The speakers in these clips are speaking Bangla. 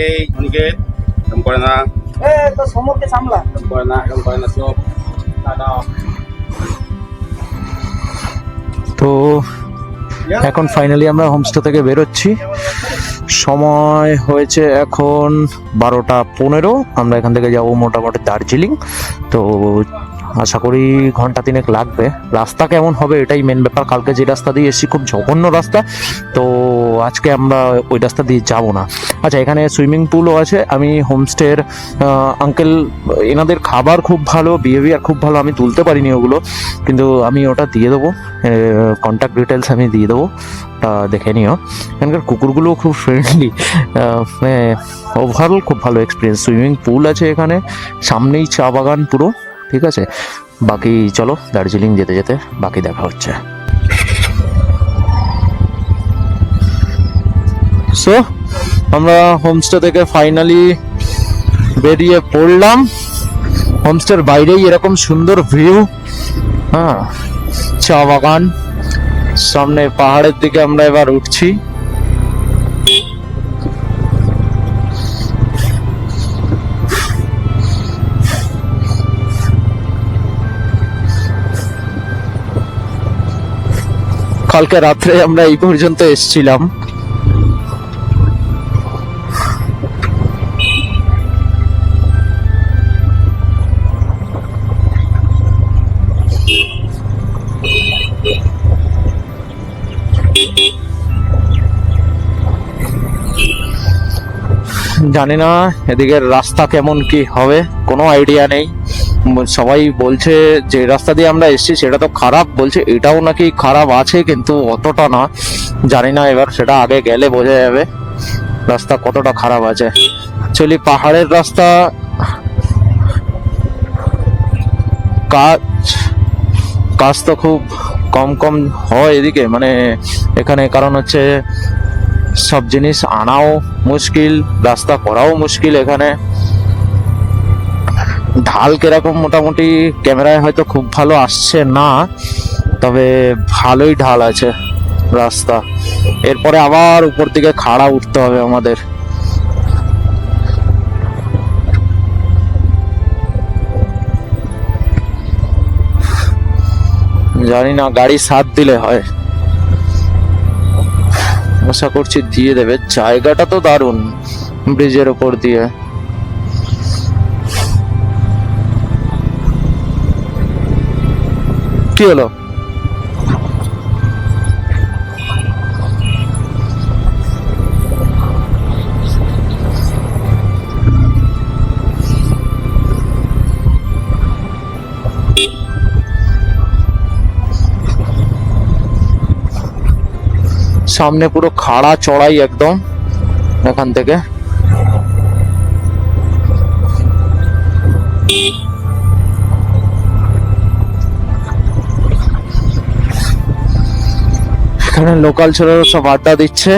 এই অনিকেত এরকম করে না, তো সমরকে সামলা। এরকম করে না, এরকম করে না, সব টাটা। তো এখন ফাইনালি আমরা হোমস্টে থেকে বেরোচ্ছি। সময় হয়েছে এখন 12টা 15। আমরা এখান থেকে যাব মোটামুটি দার্জিলিং। তো আশা করি ঘন্টা 3 লাগবে। রাস্তা কেমন হবে এটাই মেন ব্যাপার। কালকে যে রাস্তা দিয়ে এসেছি খুব জঘন্য রাস্তা, তো আজকে আমরা ওই রাস্তা দিয়ে যাব না। আচ্ছা, এখানে সুইমিং পুলও আছে। আমি হোমস্টের আঙ্কেল, এনাদের খাবার খুব ভালো, বিহেভিয়ার খুব ভালো। আমি তুলতে পারিনি ওগুলো, কিন্তু আমি ওটা দিয়ে দেবো, কন্ট্যাক্ট ডিটেলস আমি দিয়ে দেবো, ওটা দেখে নিও। এখানকার কুকুরগুলো খুব ফ্রেন্ডলি, ওভারঅল খুব ভালো এক্সপিরিয়েন্স। সুইমিং পুল আছে এখানে, সামনেই চা বাগান পুরো। ঠিক আছে, বাকি চলো দার্জিলিং যেতে যেতে বাকি দেখা হচ্ছে। সো আমরা হোমস্টে থেকে ফাইনালি বেরিয়ে পড়লাম। হোমস্টের বাইরেই এরকম সুন্দর ভিউ, হ্যাঁ, চা বাগান, সামনে পাহাড়ের দিকে আমরা এবার উঠছি। কালকে রাত্রে আমরা এই পর্যন্ত এসেছিলাম। জানি না এদিকের রাস্তা কেমন কি হবে, কোনো আইডিয়া নেই। সবাই বলছে যে রাস্তা দিয়ে আমরা এসেছি সেটা তো খারাপ, বলছে এটাও নাকি খারাপ আছে, কিন্তু অতটা না। জানি না, এবার সেটা আগে গেলে বোঝা যাবে রাস্তা কতটা খারাপ আছে। অ্যাকচুয়ালি পাহাড়ের রাস্তা কাজ কাজ তো খুব কম কম হয় এদিকে, মানে এখানে, কারণ হচ্ছে সব জিনিস আনাও মুশকিল, রাস্তা করাও মুশকিল। এখানে ঢাল কিরকম, মোটামুটি ক্যামেরায় হয়তো খুব ভালো আসছে না, তবে ভালোই ঢাল আছে রাস্তা। এরপরে আবার উপর দিকে খাড়া উঠতে হবে আমাদের। জানি না, গাড়ি সাথ দিলে হয়, আশা করছি দিয়ে দেবে। জায়গাটা তো দারুণ, ব্রিজের উপর দিয়ে। কি হলো? সামনে পুরো খাড়া চড়াই একদম এখান থেকে। এখানে লোকাল ছেলেরা সব আড্ডা দিচ্ছে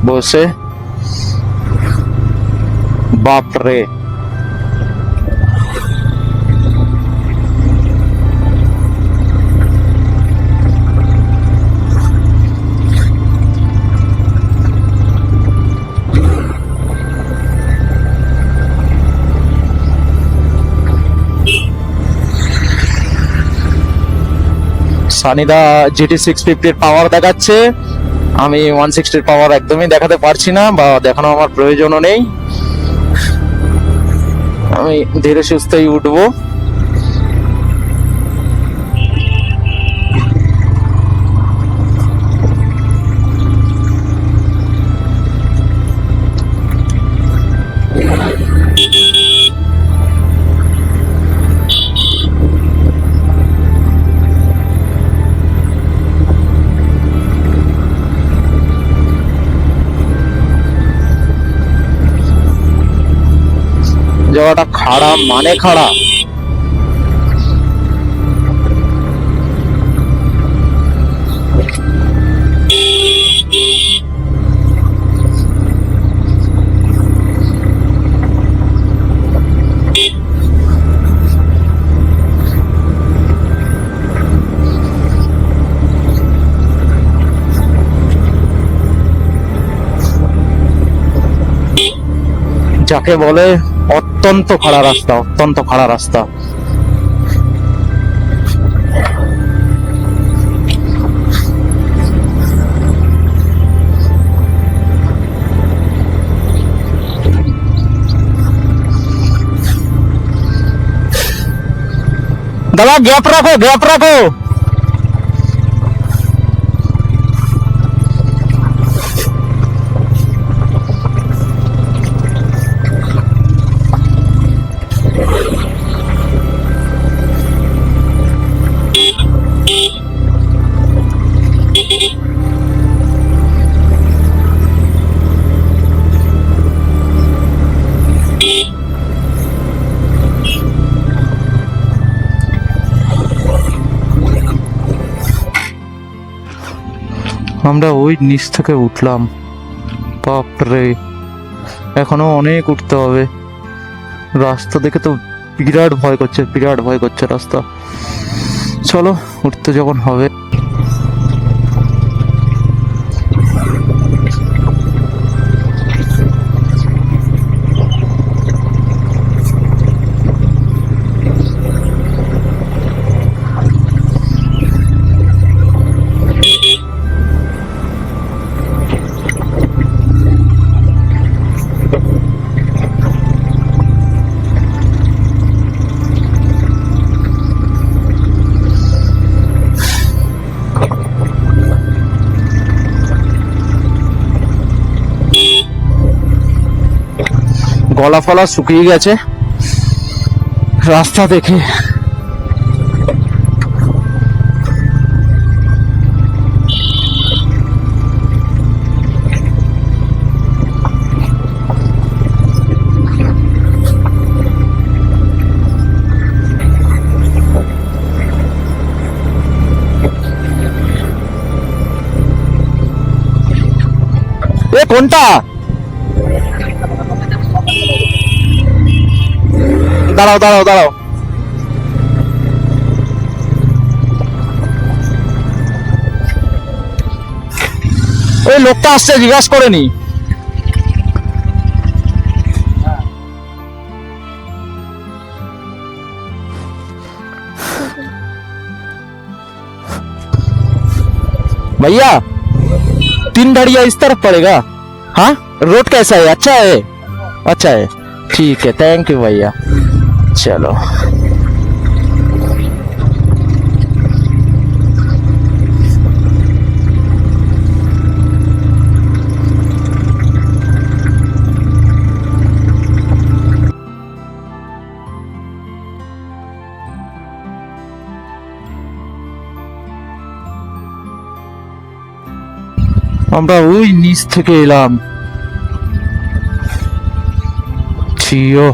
বসে। বাপরে, সানিদা GT 650 পাওয়ার দেখাচ্ছে, আমি 160 পাওয়ার একদমই দেখাতে পারছি না, বা দেখানো আমার প্রয়োজনও নেই। আমি ধীরে সুস্থেই উঠবো। জায়গাটা খাড়া মানে খাড়া। যাকে বলে অত্যন্ত খাড়া রাস্তা, অত্যন্ত খাড়া রাস্তা। দাদা গ্যাপ রাখো, গ্যাপ রাখো। আমরা ওই নিচ থেকে উঠলাম, বাপরে এখনো অনেক উঠতে হবে। রাস্তা দেখে তো বিরাট ভয় করছে, বিরাট ভয় করছে রাস্তা। চলো উঠতে যখন হবে। গলা ফলা শুকিয়ে গেছে রাস্তা দেখে। এ কোনটা? দাঁড়াও দাঁড়াও দাঁড়াও, ওই লোকটা আসছে, জিজ্ঞাসা করেনি। भैया 3 धड़िया इस तरफ पड़ेगा। हाँ रोड कैसा है? अच्छा है, अच्छा है, ठीक है, थैंक यू भैया। चलो আমরা ওই নিচ থেকে এলাম। ছিও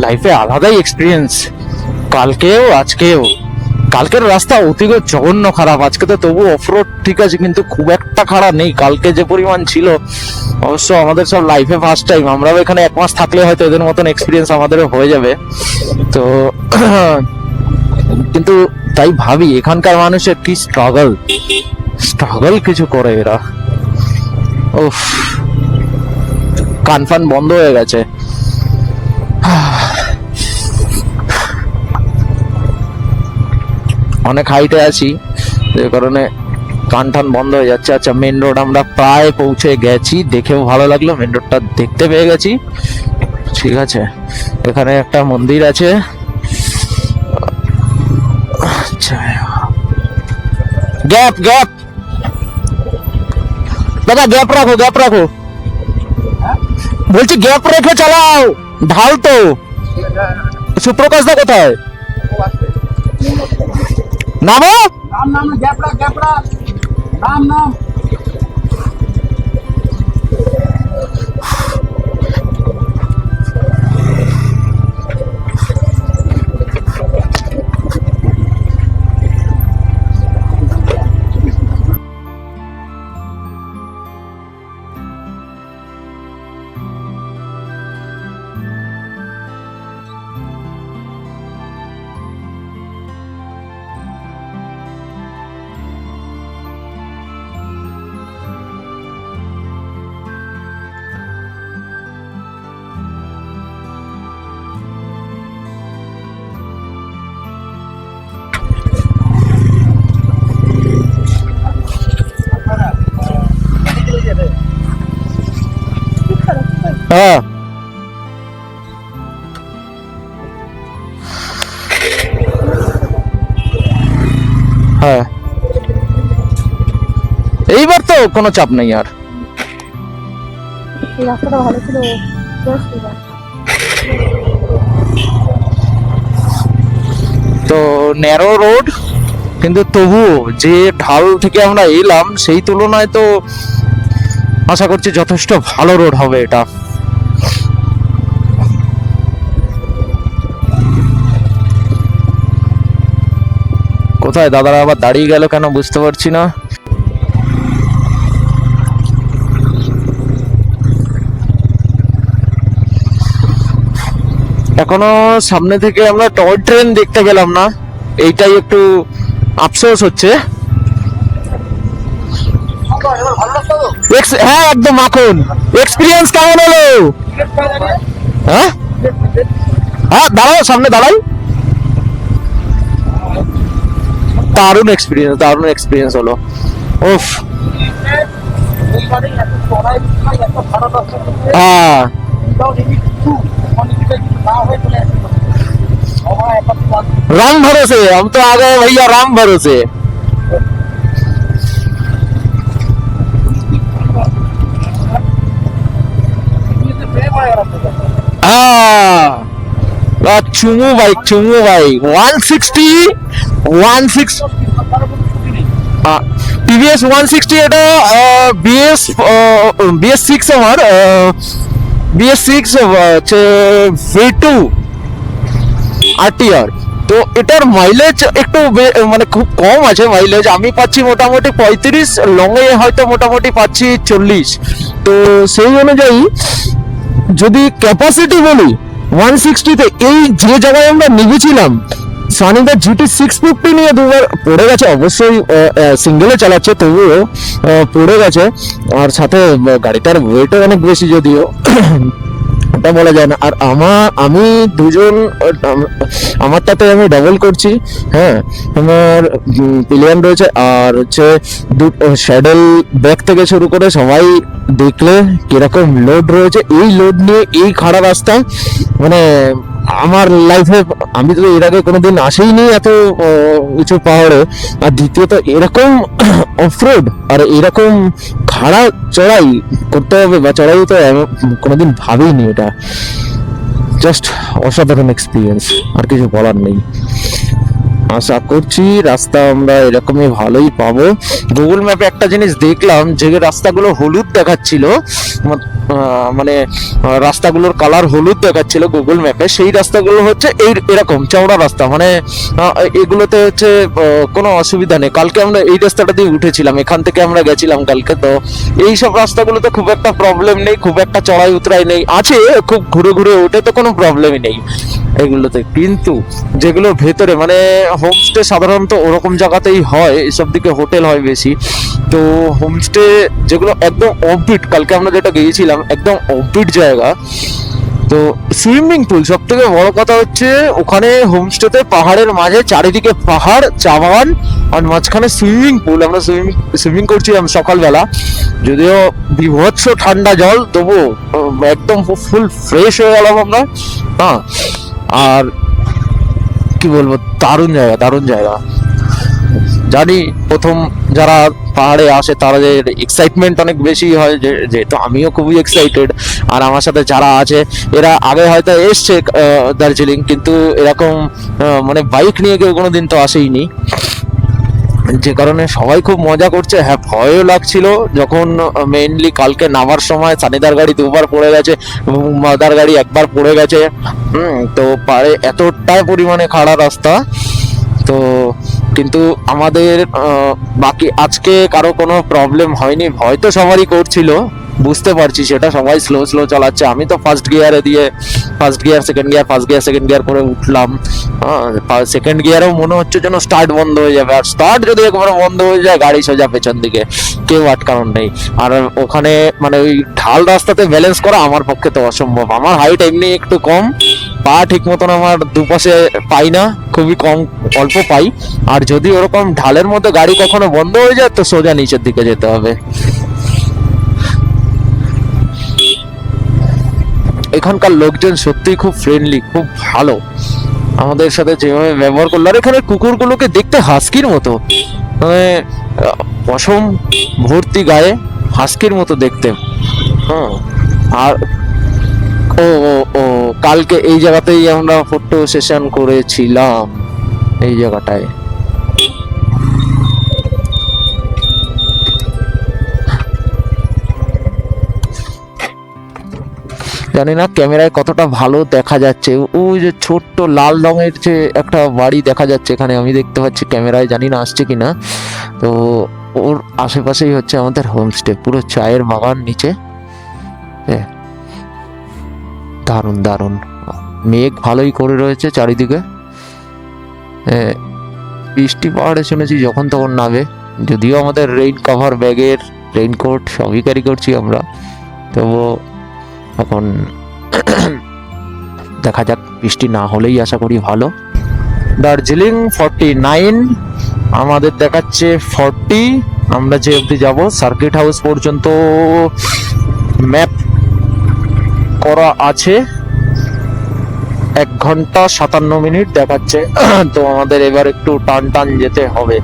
লাইফে আলাদাই এক্সপিরিয়েন্স, কালকেও আজকেও। কালকের রাস্তা অতিগ জঘন্য খারাপ, আজকে তো তবু অফরোড ঠিক আছে, কিন্তু খুব একটা খারাপ নেই। কালকে যে পরিমাণ ছিল, অবশ্য আমাদের সব লাইফে ফার্স্ট টাইম। আমরাও এখানে 1 মাস থাকলে হয়তো এদের মতন এক্সপিরিয়েন্স আমাদেরও হয়ে যাবে। তো কিন্তু তাই ভাবি এখানকার মানুষের কি স্ট্রাগল, স্ট্রাগল কিছু করে এরা। উফ, কান ফান বন্ধ হয়ে গেছে। অনেক হাইটে আছি, যে কারণে কান টান বন্ধ হয়ে যাচ্ছে। আচ্ছা, মেন রোড আমরা প্রায় পৌঁছে গেছি, দেখেও ভালো লাগলো, মেন রোডটা দেখতে পেয়ে গেছি। ঠিক আছে, এখানে একটা মন্দির আছে। আচ্ছা, গ্যাপ গ্যাপ দাদা, গ্যাপ রাখো, গ্যাপ রাখো। বলছি গ্যাপ রেখে চালাও, ঢাল তো। সুপ্রকাশ দা কোথায়? নামো, नाम नाम गैपड़ा नाम नाम। হ্যাঁ হ্যাঁ, এইবার তো কোনো চাপ নেই আর। এই রাস্তাটা ভালো ছিল, বেশ ছিল। তো ন্যারো রোড, কিন্তু তবুও যে ঢাল থেকে আমরা এলাম সেই তুলনায় তো আশা করছি যথেষ্ট ভালো রোড হবে এটা। কোথায় দাদারা আবার দাঁড়িয়ে গেল কেন বুঝতে পারছি না। এখনো সামনে থেকে আমরা টয় ট্রেন দেখতে গেলাম না, এইটাই একটু আফসোস হচ্ছে। হ্যাঁ একদম মাখন। এক্সপিরিয়েন্স কেমন হলো? হ্যাঁ হ্যাঁ, দাঁড়াও, সামনে দাঁড়াই। দারুণ এক্সপিরিয়েন্স হলো। উফ, হ্যাঁ राम भरोसे, हम तो आ गए भैया राम भरोसे। चुमू भाई 160 टीवीएस 160 এটা BS6 আমার BS6 V2 RTR। তো এটার মাইলেজ একটু মানে খুব কম আছে মাইলেজ, আমি পাচ্ছি মোটামুটি 35, লংয়ে হয়তো মোটামুটি পাচ্ছি 40। তো সেই অনুযায়ী যদি ক্যাপাসিটি বলি 160-তে, এই যে জায়গায় আমরা নেমেছিলাম সানিদা GT 650 নিয়ে দুবার পড়ে গেছে, অবশ্যই সিঙ্গেলে চালাচ্ছে তবুও পড়ে গেছে, আর সাথে গাড়িটার ওয়েটও অনেক বেশি যদিও ওটা বলা যায় না। আর আমি দুজন, আমারটাতে আমি ডাবল করছি, হ্যাঁ আমার পিলিয়ন রয়েছে, আর হচ্ছে শ্যাডেল ব্যাক থেকে শুরু করে সবাই দেখলে কিরকম লোড রয়েছে। এই লোড নিয়ে এই খাড়া রাস্তা মানে আমার লাইফে আমি তো এর আগে কোনোদিন আসেইনি এত উঁচু পাহাড়ে, আর দ্বিতীয়ত এরকম অফরোড আর এরকম খাড়া চড়াই করতে হবে বা চড়াই তো কোনোদিন ভাবিনি। এটা জাস্ট অসাধারণ এক্সপিরিয়েন্স, আর কিছু বলার নেই। আশা করছি রাস্তা আমরা এরকমই ভালোই পাবো। গুগল ম্যাপে একটা জিনিস দেখলাম, যে রাস্তাগুলো হলুদ দেখাচ্ছিল, মানে রাস্তাগুলোর কালার হলুদ দেখাচ্ছিল গুগল ম্যাপে, সেই রাস্তাগুলো হচ্ছে এরকম চওড়া রাস্তা, মানে এগুলোতে হচ্ছে কোনো অসুবিধা নেই। কালকে আমরা এই রাস্তাটা দিয়ে উঠেছিলাম, এখান থেকে আমরা গেছিলাম কালকে, তো এই সব রাস্তাগুলোতে খুব একটা প্রবলেম নেই, খুব একটা চড়াই উতরাই নেই, আছে খুব ঘুরে ঘুরে ওঠে তো কোনো প্রবলেমই নেই এগুলোতে। কিন্তু যেগুলো ভেতরে মানে হোমস্টে সাধারণত ওরকম জায়গাতেই হয়, এসব দিকে হোটেল হয় বেশি। তো হোমস্টে যেগুলো একদম অফবিট, কালকে আমরা যেটা গিয়েছিলাম একদম অফবিট জায়গা। তো সুইমিং পুল, সব থেকে বড় কথা হচ্ছে ওখানে হোমস্টেতে পাহাড়ের মাঝে চারিদিকে পাহাড়, চা বাগান, আর মাঝখানে সুইমিং পুল। আমরা সুইমিং করছিলাম সকালবেলা, যদিও বিভৎস ঠান্ডা জল, তবু একদম ফুল ফ্রেশ হয়ে গেলাম আমরা। হ্যাঁ, আর কি বলবো, দারুণ জায়গা। জানি প্রথম যারা পাহাড়ে আসে তাদের এক্সাইটমেন্ট অনেক বেশি হয়, যেহেতু আমিও খুবই এক্সাইটেড। আর আমার সাথে যারা আছে এরা আগে হয়তো এসছে দার্জিলিং, কিন্তু এরকম মানে বাইক নিয়ে কেউ কোনোদিন তো আসেইনি, যে কারণে সবাই খুব মজা করছে। হ্যাঁ, ভয়ও লাগছিল যখন মেইনলি কালকে নামার সময় সানিদার গাড়ি দুবার পড়ে গেছে, মাদার গাড়ি একবার পড়ে গেছে। তো পারে এতটাই পরিমাণে খাড়া রাস্তা। তো কিন্তু আমাদের বাকি আজকে কারো কোনো প্রবলেম হয়নি। ভয় তো সবারই করছিল, বুঝতে পারছি সেটা, সবাই স্লো চালাচ্ছে। আমি তো ফার্স্ট গিয়ারে দিয়ে ফার্স্ট গিয়ার সেকেন্ড গিয়ার করে উঠলাম। সেকেন্ড গিয়ারেও মনে হচ্ছে যেন স্টার্ট বন্ধ হয়ে যাবে, আর স্টার্ট যদি একবার বন্ধ হয়ে যায় গাড়ি সোজা পেছন দিকে, কেউ আটকানোর নেই। আর ওখানে মানে ওই ঢাল রাস্তাতে ব্যালেন্স করা আমার পক্ষে তো অসম্ভব। আমার হাইট এমনি একটু কম, পা ঠিক মতন আমার দুপাশে পাই না, খুবই কম, অল্প পাই। আর যদি ওরকম ঢালের মধ্যে গাড়ি কখনো বন্ধ হয়ে যায় তো সোজা নিচের দিকে যেতে হবে। এখানকার লোকজন সত্যিই খুব ফ্রেন্ডলি, খুব ভালো, আমাদের সাথে যেভাবে ব্যবহার করলো। আর এখানে কুকুরগুলোকে দেখতে হাস্কির মতো, মানে পশম ভর্তি গায়ে, হাস্কির মতো দেখতে। হ্যাঁ, আর ও ও ও কালকে এই জায়গাতেই আমরা ফটো সেশন করেছিলাম, এই জায়গাটায়। জানি না ক্যামেরায় কতটা ভালো দেখা যাচ্ছে, ওই যে ছোট্ট লাল রঙের যে একটা বাড়ি দেখা যাচ্ছে এখানে, আমি দেখতে পাচ্ছি ক্যামেরায়, জানি না আসছে কিনা। তো ওর আশেপাশেই হচ্ছে আমাদের হোমস্টে, পুরো চায়ের বাগান নিচে। দারুণ দারুণ, মেঘ ভালোই করে রয়েছে চারিদিকে। বৃষ্টি পাহাড়ে শুনেছি যখন তখন নামে, যদিও আমাদের রেইন কভার, ব্যাগের রেইনকোট সবই ক্যারি করছি আমরা, তবুও এখন দেখা যাক, বৃষ্টি না হলেই আশা করি ভালো। দার্জিলিং 49, আমাদের দেখাচ্ছে 40। আমরা যে অবধি যাব সার্কিট হাউস পর্যন্ত ম্যাপ করা আছে, 1 ঘন্টা 57 মিনিট দেখাচ্ছে। তো আমাদের এবার একটু টান টান যেতে হবে।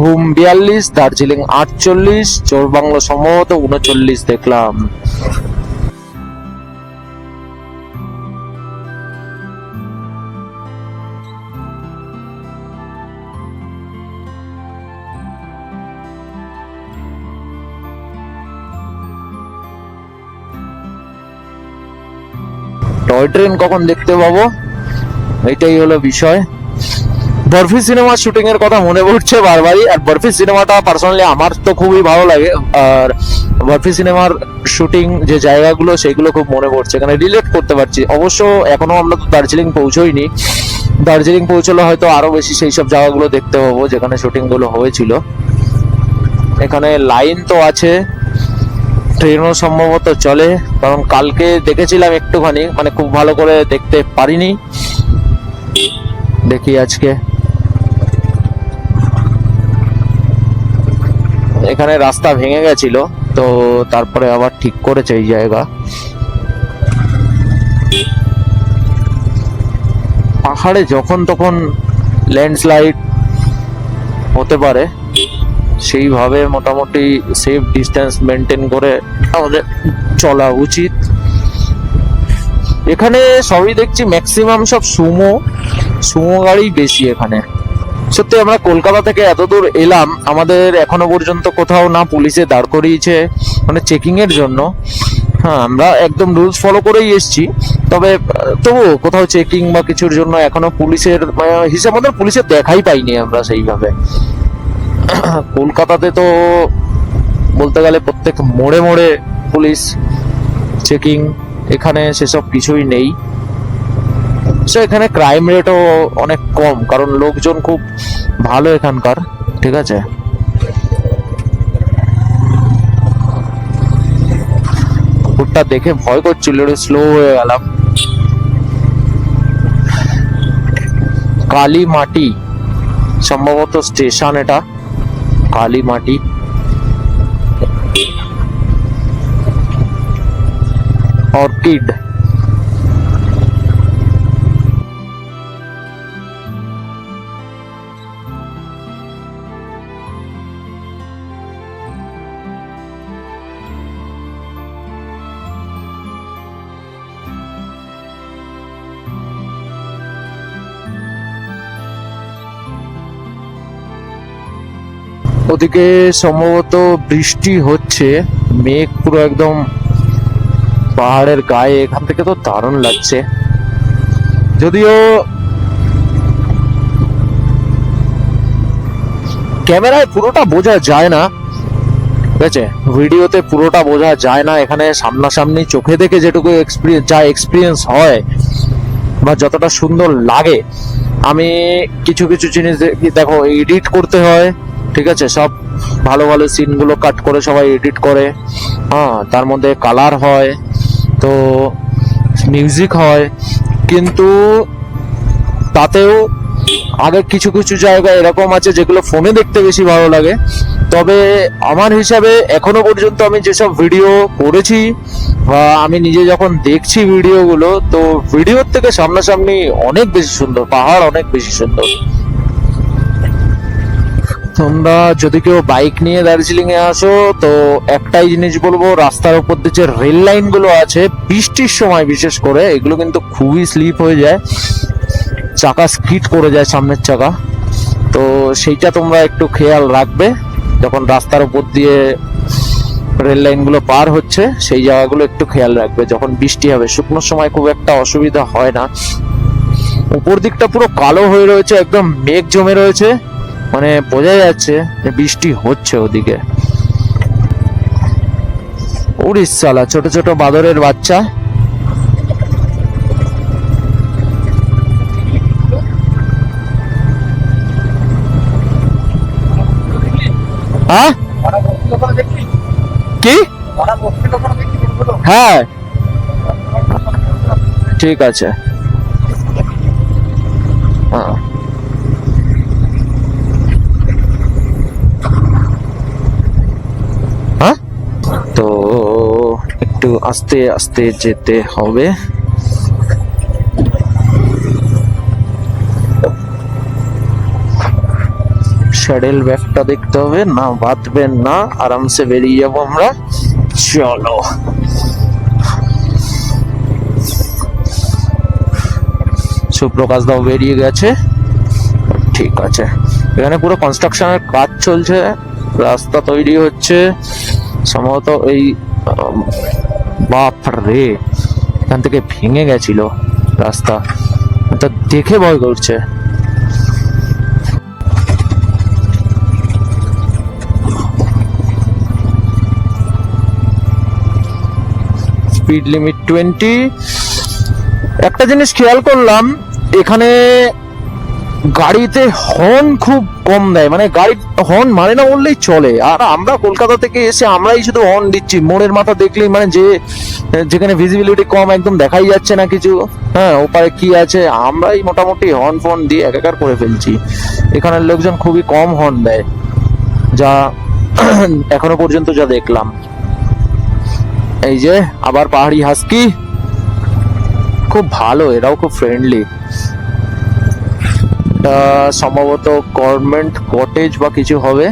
ঘুম 42, দার্জিলিং 48, চোরবাংলো সম্ভবত 39 দেখলাম। টয় ট্রেন কখন দেখতে পাবো, এটাই হলো বিষয়। বরফি সিনেমার শুটিং এর কথা মনে পড়ছে বারবারই, আর বরফি সিনেমাটা পার্সোনালি আমার তো খুবই ভালো লাগে। আর বরফি সিনেমার শুটিং যে জায়গাগুলো সেগুলো খুব মনে পড়ছে, এখানে রিলেট করতে পারছি। অবশ্য এখনো আমরা তো দার্জিলিং পৌঁছোইনি, দার্জিলিং পৌঁছলে হয়তো আরো বেশি সেই সব জায়গাগুলো দেখতে পাবো যেখানে শুটিং গুলো হয়েছিল। এখানে লাইন তো আছে, ট্রেনও সম্ভবত চলে, কারণ কালকে দেখেছিলাম একটুখানি, মানে খুব ভালো করে দেখতে পারিনি। দেখি আজকে। এখানে রাস্তা ভেঙে গেছিল, তো তারপরে আবার ঠিক করেছে এই জায়গা। পাহাড়ে যখন তখন ল্যান্ডস্লাইড হতে পারে, সেইভাবে মোটামুটি সেফ ডিস্টেন্স মেনটেন করে আমাদের চলা উচিত। এখানে সবই দেখছি ম্যাক্সিমাম সব সুমো গাড়ি বেশি এখানে। সত্যি আমরা কলকাতা থেকে এত দূর এলাম, আমাদের এখনো পর্যন্ত কোথাও না পুলিশে দাঁড় করিয়েছে মানে চেকিং এর জন্য। হ্যাঁ, আমরা একদম রুলস ফলো করেই এসেছি, তবু কোথাও চেকিং বা কিছুর জন্য এখনো পুলিশের হিসাব মতো পুলিশের দেখাই পাইনি আমরা সেইভাবে। কলকাতাতে তো বলতে গেলে প্রত্যেক মোড়ে মোড়ে পুলিশ চেকিং, এখানে সেসব কিছুই নেই। এখানে ক্রাইম রেটও অনেক কম, কারণ লোকজন খুব ভালো এখানকার। ঠিক আছে, কুকুরটা দেখে ভয় করছিল, স্লো হয়ে গেলাম। কালীমাটি সম্ভবত স্টেশন, এটা কালীমাটি। অর্কিড, ওদিকে সম্ভবত বৃষ্টি হচ্ছে, মেঘ পুরো একদম পাহাড়ের গায়ে। এখান থেকে তো দারুণ লাগছে, যদিও ক্যামেরায় পুরোটা বোঝা যায় না, ঠিক আছে, ভিডিওতে পুরোটা বোঝা যায় না। এখানে সামনাসামনি চোখে দেখে যেটুকু এক্সপিরিয়েন্স হয় বা যতটা সুন্দর লাগে, আমি কিছু কিছু জিনিস দেখো এডিট করতে হয়, ঠিক আছে, সব ভালো ভালো সিনগুলো কাট করে সবাই এডিট করে, হ্যাঁ, তার মধ্যে কালার হয়, তো মিউজিক হয়, কিন্তু তাতেও আগে কিছু কিছু জায়গায় এরকম আছে যেগুলো ফোনে দেখতে বেশি ভালো লাগে। তবে আমার হিসাবে এখনো পর্যন্ত আমি যেসব ভিডিও করেছি বা আমি নিজে যখন দেখছি ভিডিওগুলো, তো ভিডিওর থেকে সামনাসামনি অনেক বেশি সুন্দর, পাহাড় অনেক বেশি সুন্দর। তোমরা যদি কেউ বাইক নিয়ে দার্জিলিং এ আসো, তো একটাই জিনিস বলবো, রাস্তার উপর দিয়ে যে রেল লাইন গুলো আছে, বৃষ্টির সময় বিশেষ করে এগুলো কিন্তু খুবই স্লিপ হয়ে যায়, চাকা স্কিড করে যায় সামনের চাকা, তো সেইটা তোমরা একটু খেয়াল রাখবে যখন রাস্তার উপর দিয়ে রেল লাইন গুলো পার হচ্ছে, সেই জায়গাগুলো একটু খেয়াল রাখবে যখন বৃষ্টি হবে। শুকনোর সময় খুব একটা অসুবিধা হয় না। উপর দিকটা পুরো কালো হয়ে রয়েছে, একদম মেঘ জমে রয়েছে, মানে বোঝা যাচ্ছে যে বৃষ্টি হচ্ছে ওদিকে। উড়িষ্যালা ছোট ছোট বাদরের বাচ্চা। হ্যাঁ কি? হ্যাঁ ঠিক আছে। হ্যাঁ হ্যাঁ, তো একটু আস্তে আস্তে যেতে হবে। স্যাডেল ব্যাগটা দেখতে হবে না, বাঁধবেন না, আরামসে বেরিয়ে যাবো আমরা। চলো, সুপ্রকাশ দাও বেরিয়ে গেছে, ঠিক আছে। এখানে পুরো কনস্ট্রাকশনের কাজ চলছে, রাস্তা তৈরি হচ্ছে সম্ভবত। এই বাপ রে, এখান থেকে ভেঙে গেছিল রাস্তা, তো দেখে ভয় করছে। Speed limit 20। একটা জিনিস খেয়াল করলাম, এখানে গাড়িতে হর্ন খুব কম দেয়, মানে গাড়ি হর্ন মানে না বললেই চলে। আর আমরা কলকাতা থেকে এসে আমরাই শুধু হর্ন দিচ্ছি, মোড়ের মাথা দেখলেই, মানে যেখানে ভিজিবিলিটি কম, একদম দেখাই যাচ্ছে না কিছু, হ্যাঁ, ওপারে কি আছে, আমরাই মোটামুটি হর্ন ফর্ন দিয়ে একাকার করে ফেলছি। এখানের লোকজন খুবই কম হর্ন দেয়, যা এখনো পর্যন্ত যা দেখলাম। এই যে আবার পাহাড়ি হাস্কি, খুব ভালো, এরাও খুব ফ্রেন্ডলি। সম্ভবত গভর্নমেন্ট কটেজ বা কিছু হবে,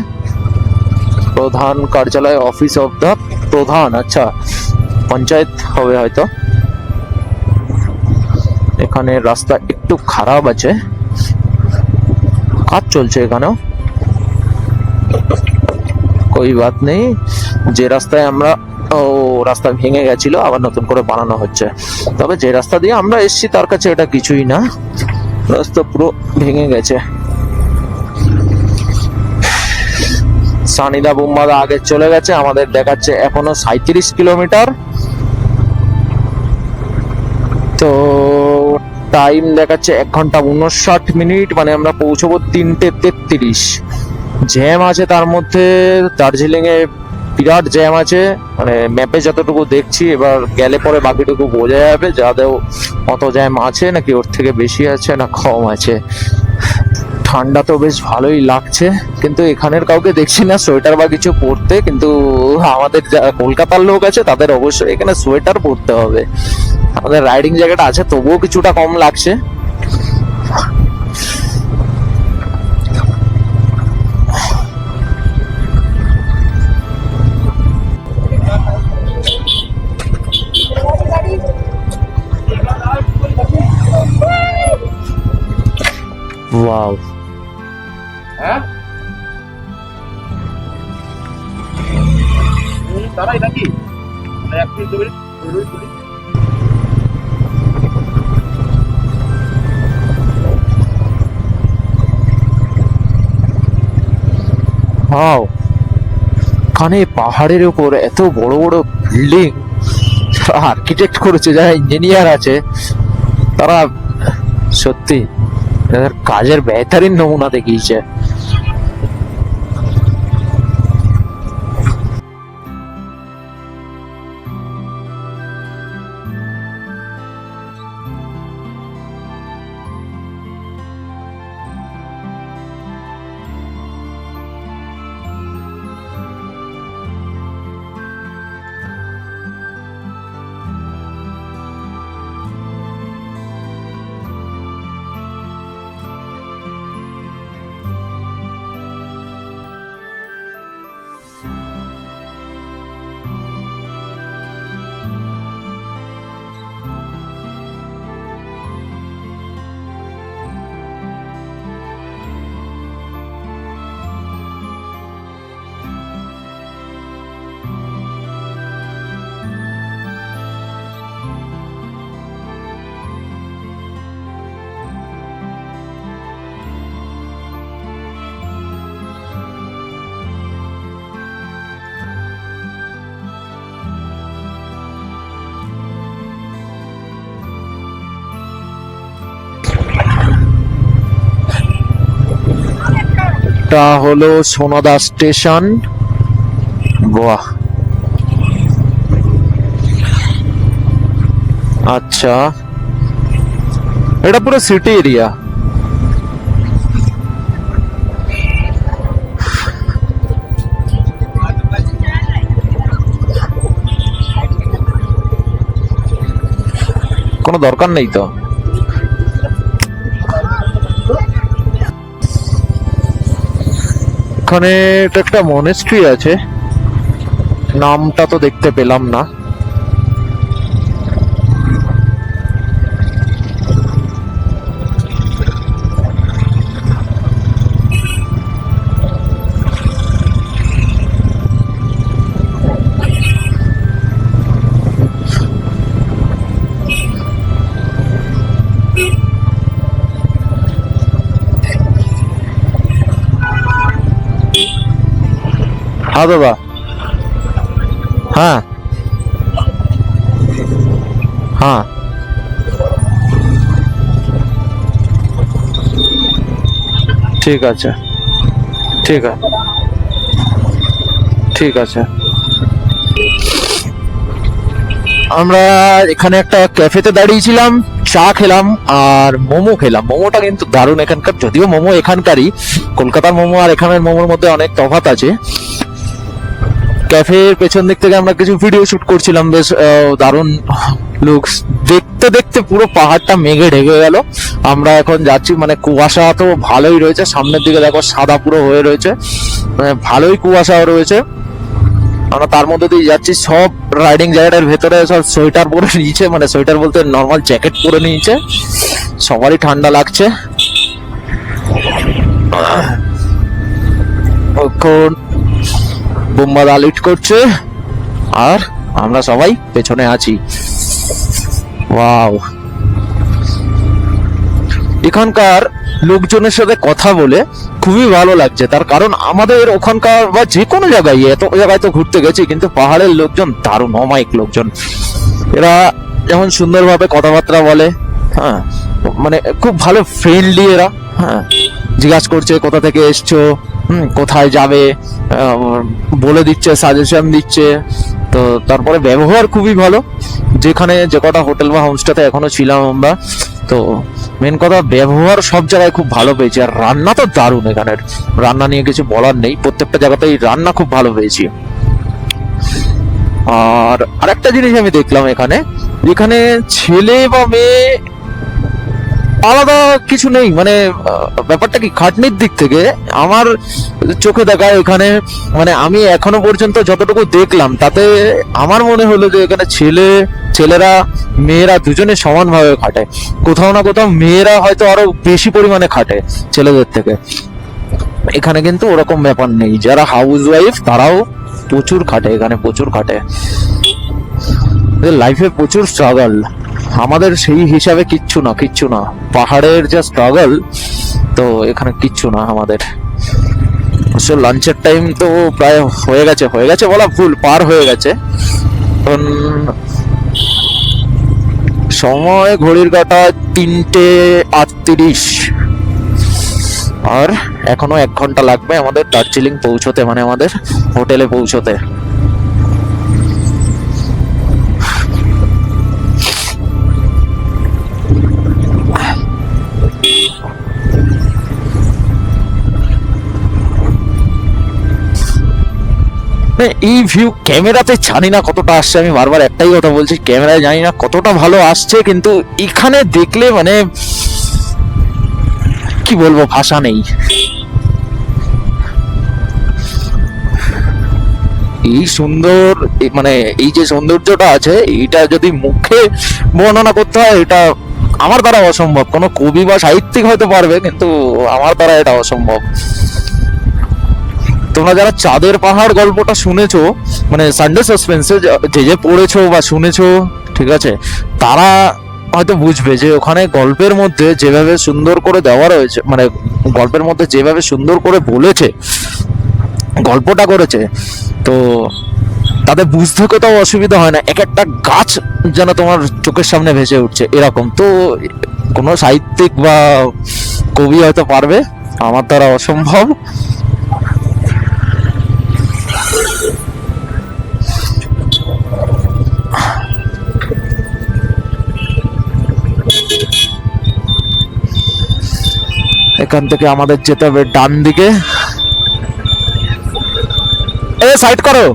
প্রধান কার্যালয়, অফিস অফ দা প্রধান, আচ্ছা পঞ্চায়েত হবে হয়তো। এখানে রাস্তা একটু খারাপ আছে, কাজ চলছে এখানেও, কই বাত নেই। যে রাস্তায় আমরা, রাস্তা ভেঙে গেছিল, আবার নতুন করে বানানো হচ্ছে। তবে যে রাস্তা দিয়ে আমরা এসেছি তার কাছে এটা কিছুই না, রাস্তা পুরো ভেঙে গেছে। সানিদা বুম্বাদা আগে চলে গেছে, আমাদের দেখাচ্ছে এখনো 37 কিলোমিটার। তো টাইম দেখাচ্ছে 1 ঘন্টা 59 মিনিট, মানে আমরা পৌঁছবো 3:33। জ্যাম আছে তার মধ্যে, দার্জিলিং এ বিরাট জ্যাম আছে, মানে ম্যাপে যতটুকু দেখছি, এবার গেলে পরে বাকিটুকু বোঝা যাবে যাদের অত জ্যাম আছে নাকি ওর থেকে বেশি আছে না কম আছে। ঠান্ডা তো বেশ ভালোই লাগছে, কিন্তু এখানের কাউকে দেখছি না সোয়েটার বা কিছু পরতে, কিন্তু আমাদের যারা কলকাতার লোক আছে তাদের অবশ্যই এখানে সোয়েটার পরতে হবে। আমাদের রাইডিং জ্যাকেট আছে, তবুও কিছুটা কম লাগছে। ওয়াও, হ্যাঁ তারাই নাকি এক মিনিট ওয়াও, এখানে পাহাড়ের উপর এত বড় বড় বিল্ডিং, আর্কিটেক্ট করেছে, যারা ইঞ্জিনিয়ার আছে তারা সত্যি এদের কাজের বেহতরিন নমুনা দেখিয়েছে। এটা হলো সোনাদা স্টেশন। বাহ, আচ্ছা, এটা পুরো সিটি এরিয়া। কোনো দরকার নেই তো। এখানে এটা একটা মনেস্ট্রি আছে, নামটা তো দেখতে পেলাম না। হ্যাঁ দাদা, হ্যাঁ হ্যাঁ, ঠিক আছে ঠিক আছে ঠিক আছে। আমরা এখানে একটা ক্যাফেতে দাঁড়িয়েছিলাম, চা খেলাম আর মোমো খেলাম। মোমোটা কিন্তু দারুণ এখানকার, যদিও মোমো এখানকারই, কলকাতার মোমো আর এখানের মোমোর মধ্যে অনেক তফাৎ আছে। ক্যাফের পেছন দিক থেকে আমরা কিছু ভিডিও শুট করছিলাম, বেশ দারুণ লুকস। দেখতে দেখতে পুরো পাহাড়টা মেঘে ঢেকে গেল। আমরা এখন যাচ্ছি, মানে কুয়াশা তো ভালোই রয়েছে, সামনের দিকে দেখো সাদা পুরো হয়ে রয়েছে, মানে ভালোই কুয়াশাও রয়েছে। আমরা তার মধ্যে দিয়ে যাচ্ছি, সব রাইডিং জ্যাকেটের ভেতরে সব সোয়েটার পরে নিয়েছে, মানে সোয়েটার বলতে নর্মাল জ্যাকেট পরে নিয়েছে, সবারই ঠান্ডা লাগছে। এখন বোম্বাদ আলিট করছে আর আমরা সবাই পেছনে আছি। ওয়াও, এখানকার লোকজনের সাথে কথা বলে খুবই ভালো লাগছে। তার কারণ আমাদের ওখানকার বা যে কোনো জায়গায়, এত জায়গায় তো ঘুরতে গেছি, কিন্তু পাহাড়ের লোকজন দারুণ অমায়িক লোকজন। এরা যেমন সুন্দরভাবে কথাবার্তা বলে, হ্যাঁ, মানে খুব ভালো ফ্রেন্ডলি এরা। হ্যাঁ, জিজ্ঞাসা করছে কোথা থেকে এসছো, কোথায় যাবে, বলে দিচ্ছে, সাজেশন দিচ্ছে। তো তারপরে ব্যবহার খুবই ভালো। যেখানে যে কটা হোটেল বা হোমস্টেতে এখনো ছিলাম আমরা, তো মেন কথা ব্যবহার সব জায়গায় খুব ভালো পেয়েছি। আর রান্না তো দারুণ, এখানের রান্না নিয়ে কিছু বলার নেই, প্রত্যেকটা জায়গাতেই রান্না খুব ভালো পেয়েছি। আর আরেকটা জিনিস আমি দেখলাম এখানে, যেখানে ছেলে বা মেয়ে আলাদা কিছু নেই, মানে ব্যাপারটা কি খাটনির দিক থেকে আমার চোখে দেখা এখানে, মানে আমি এখনো পর্যন্ত যতটুকু দেখলাম তাতে আমার মনে হলো যে এখানে ছেলেরা মেয়েরা দুজনে সমানভাবে খাটে। কোথাও না কোথাও মেয়েরা হয়তো আরো বেশি পরিমাণে খাটে ছেলেদের থেকে। এখানে কিন্তু ওরকম ব্যাপার নেই, যারা হাউস ওয়াইফ তারাও প্রচুর খাটে, এখানে প্রচুর খাটে। লাইফে প্রচুর স্ট্রাগল, আমাদের সেই হিসাবে কিচ্ছু না। পাহাড়ের যা স্ট্রাগল, তো এখানে কিচ্ছু না আমাদের। লাঞ্চের টাইম তো প্রায় হয়ে গেছে বলা ভুল, পার হয়ে গেছে। এখন সময় ঘড়ির কাঁটা 3:38, আর এখনো 1 ঘন্টা লাগবে আমাদের দার্জিলিং পৌঁছতে, মানে আমাদের হোটেলে পৌঁছতে। এই ভিউ ক্যামেরাতে জানি না কতটা আসছে, আমি বারবার একটাই কথা বলছি, ক্যামেরায় জানি না কতটা ভালো আসছে, কিন্তু এখানে দেখলে মানে কি বলবো, ভাষা নেই। এই সুন্দর মানে এই যে সৌন্দর্যটা আছে, এইটা যদি মুখে বর্ণনা করতে হয়, এটা আমার দ্বারা অসম্ভব। কোনো কবি বা সাহিত্যিক হয়তো পারবে, কিন্তু আমার দ্বারা এটা অসম্ভব। তোমরা যারা চাঁদের পাহাড় গল্পটা শুনেছো, মানে সানডে সাসপেন্সে যে পড়েছো বা শুনেছো, ঠিক আছে, তারা হয়তো বুঝবে যে ওখানে গল্পের মধ্যে যেভাবে সুন্দর করে দেওয়া রয়েছে, মানে গল্পের মধ্যে যেভাবে সুন্দর করে বলেছে, গল্পটা করেছে, তো তাদের বুঝতে কোথাও অসুবিধা হয় না। এক একটা গাছ যেন তোমার চোখের সামনে ভেসে উঠছে, এরকম। তো কোনো সাহিত্যিক বা কবি হয়তো পারবে, আমার দ্বারা অসম্ভব। এখান থেকে আমাদের যেতে হবে ডান দিকে। সাইড করো।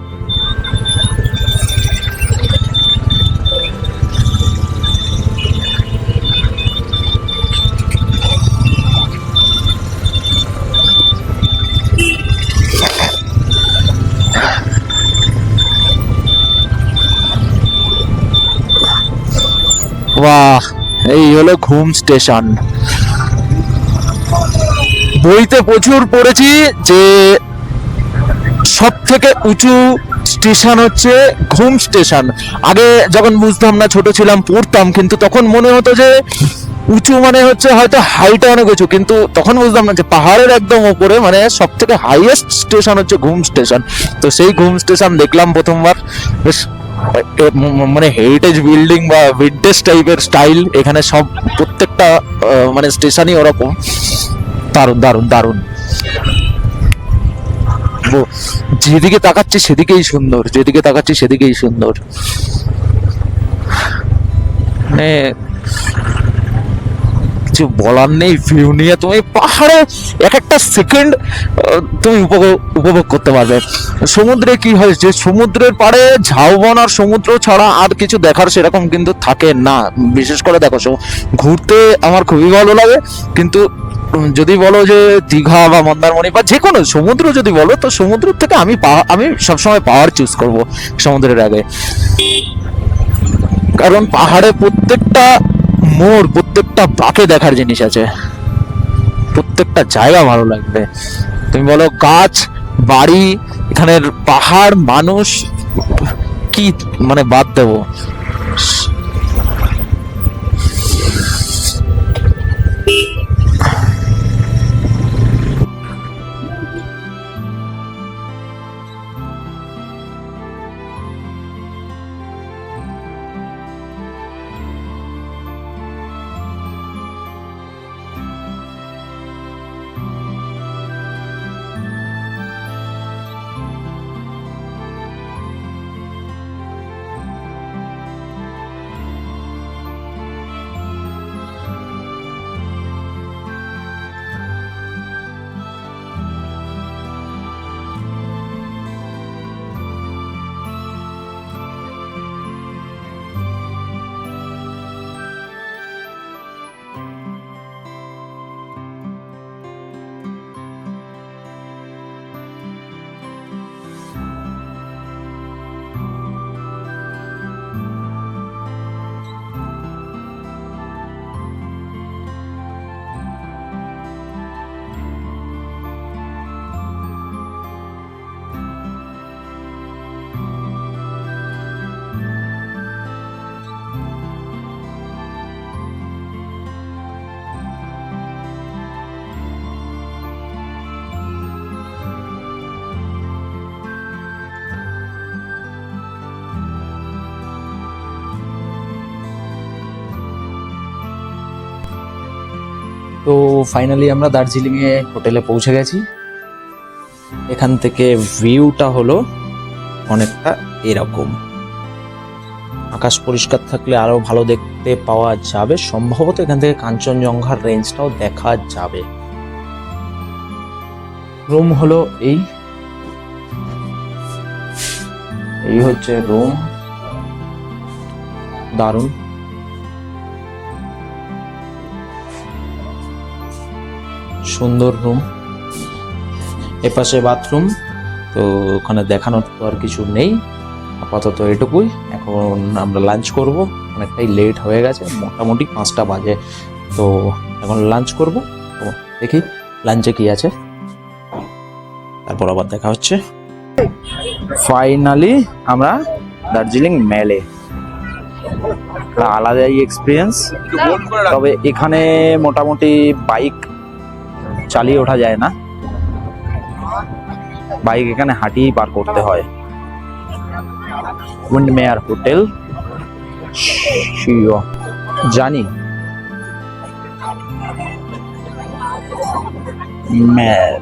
বাহ, এই হলো ঘুম স্টেশন। বইতে প্রচুর পড়েছি যে সব থেকে উঁচু স্টেশন হচ্ছে ঘুম স্টেশন। আগে যখন বুঝতাম না, ছোট ছিলাম, পড়তাম, কিন্তু তখন মনে হতো যে উঁচু মানে হচ্ছে হয়তো হাইটটা অনেক উঁচু, কিন্তু তখন বুঝতাম না যে পাহাড়ের একদম উপরে মানে সব থেকে হাইয়েস্ট স্টেশন হচ্ছে ঘুম স্টেশন। তো সেই ঘুম স্টেশন দেখলাম প্রথমবার। বেশ মানে হেরিটেজ বিল্ডিং বা ভিন্টেজ টাইপের স্টাইল এখানে, সব প্রত্যেকটা মানে স্টেশনই ওরকম। দারুণ দারুণ দারুণ। যেদিকে তাকাচ্ছি সেদিকেই সুন্দর, যেদিকে তাকাচ্ছি সেদিকেই সুন্দর। মানে কিছু বলার নেই ভিউ নিয়ে। তুমি পাহাড়ে এক একটা সেকেন্ড তুমি উপভোগ করতে পারবে। সমুদ্রে কি হয়, যে সমুদ্রের পাড়ে ঝাউবন আর সমুদ্র ছাড়া আর কিছু দেখার সেরকম কিন্তু থাকে না। বিশেষ করে দেখো, ঘুরতে আমার খুবই ভালো লাগে, কিন্তু যদি বলো যে দীঘা বা মন্দারমণি বা যে কোনো সমুদ্র যদি বলো, তো সমুদ্র থেকে আমি সবসময় পাহাড় চুজ করব সমুদ্রের আগে। কারণ পাহাড়ে প্রত্যেকটা মোড়, প্রত্যেকটা বাঁকে দেখার জিনিস আছে, প্রত্যেকটা জায়গা ভালো লাগবে। তুমি বলো গাছ, বাড়ি, এখানের পাহাড়, মানুষ, কি মানে বাদ দেবো। তো ফাইনালি আমরা দার্জিলিংয়ে হোটেলে পৌঁছে গেছি। এখান থেকে ভিউটা হলো অনেকটা এরকম। আকাশ পরিষ্কার থাকলে আরো ভালো দেখতে পাওয়া যাবে, সম্ভবত এখান থেকে কাঞ্চনজঙ্ঘার রেঞ্জটাও দেখা যাবে। রুম হলো এই হচ্ছে রুম, দারুণ। সুন্দর রুম, এপাশে বাথরুম। তো ওখানে দেখানোর তো আর কিছু নেই, আপাতত এটুকুই। এখন আমরা লাঞ্চ করব, অনেকটাই লেট হয়ে গেছে, মোটামুটি 5টা বাজে। তো এখন লাঞ্চ করব, তো দেখি লাঞ্চে কি আছে, তারপর আবার দেখা হচ্ছে। ফাইনালি আমরা দার্জিলিং মেলে, একটা আলাদাই এক্সপিরিয়েন্স। তবে এখানে মোটামুটি বাইক চালিয়ে ওঠা যায় না, বাইক এখানে হাঁটিয়েই পার করতে হয়। উইন্ডমেয়ার হোটেল জানি ম্যাল